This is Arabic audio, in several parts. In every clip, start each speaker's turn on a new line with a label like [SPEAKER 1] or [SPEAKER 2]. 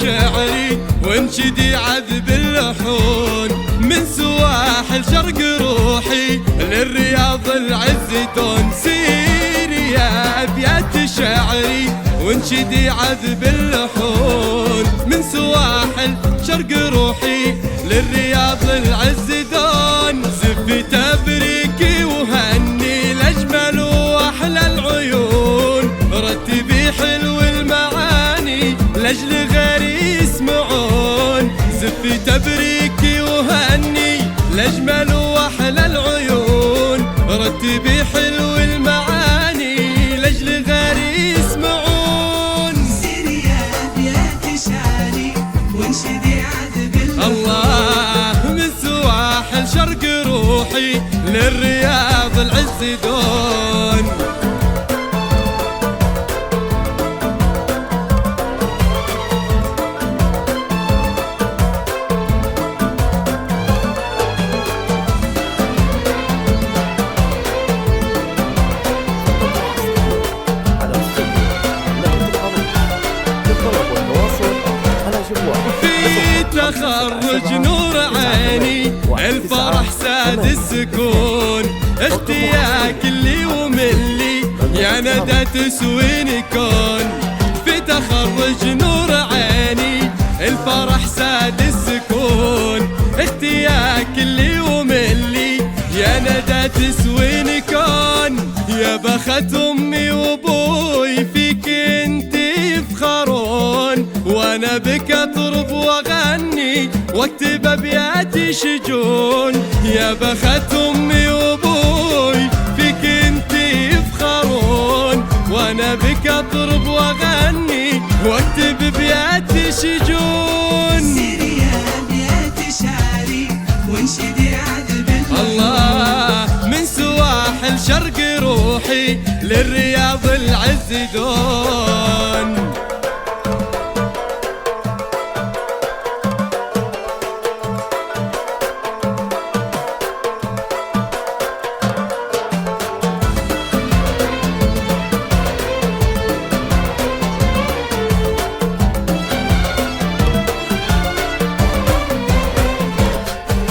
[SPEAKER 1] شعري وانشدي عذب اللحون من سواحل شرق روحي للرياض العز دون. سيري يا أبيات شعري وانشدي عذب اللحون من سواحل شرق روحي للرياض العز دون. زفي تبريكي وهني الأجمل وأحلى العيون، رتبي حلو المعاني لأجل غيري يسمعون. زفي تبريكي وهني الأجمل وأحلى العيون، رتبي حلو المعاني لأجل غيري يسمعون.
[SPEAKER 2] سيري يا أبيات شعري وانشدي عذب
[SPEAKER 1] الله من سواحل شرق روحي للرياض العز دون. تخرج نور عيني الفرح ساد السكون، اشتياق اللي وملي يا ندى تسويني كون. في تخرج نور عيني الفرح ساد السكون، اشتياق اللي وملي يا ندى تسويني كون. يا بخت امي وابوي فيك انتي يفخرون، وانا بك اطرب واغني واكتب ابياتي شجون. يا بخت امي وابوي فيك انتي يفخرون، وانا بك اطرب واغني واكتب ابياتي شجون.
[SPEAKER 2] سيري يا ابيات شعري وانشدي عذب
[SPEAKER 1] الله من سواحل شرق روحي للرياض العز دون.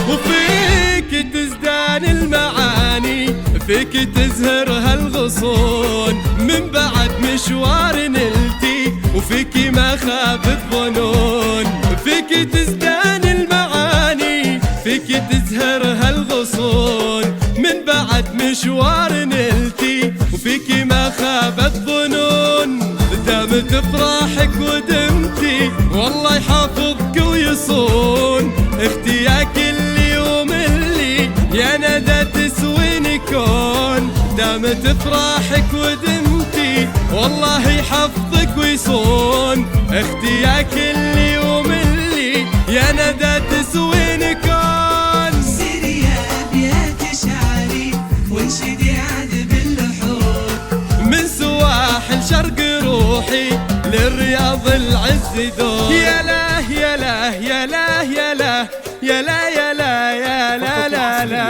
[SPEAKER 1] وفيك تزدان المعاني، فيك تزهر هالغصون، من بعد مشوار نلتي وفيك ما خابت ظنون. فيك تزدان المعاني، فيك تزهر هالغصون، من بعد مشوار نلتي وفيك ما خابت ظنون. دامت افراحك ودمتي والله يحافظك ويصون، اختياك اللي وملي يا ندى تسويني كون. دامت افراحك ودمتي والله يحفظك ويصون، اختياك اللي وملي يا ندى تسويني كون.
[SPEAKER 2] سيري يا أبيات شعري وانشدي عذب اللحون
[SPEAKER 1] من سواحل شرق روحي للرياض العز دون. يا لا يا لا يا لا يا لا يا لا يا لا يا لا لا لا.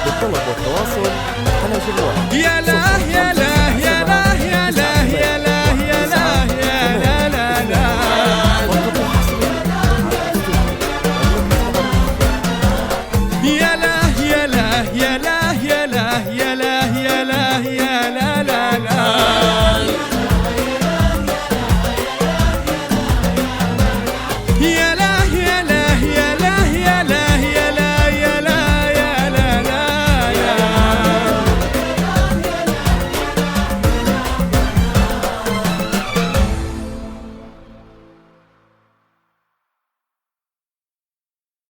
[SPEAKER 3] للطلب والتواصل على جوال
[SPEAKER 1] يا لا يا لا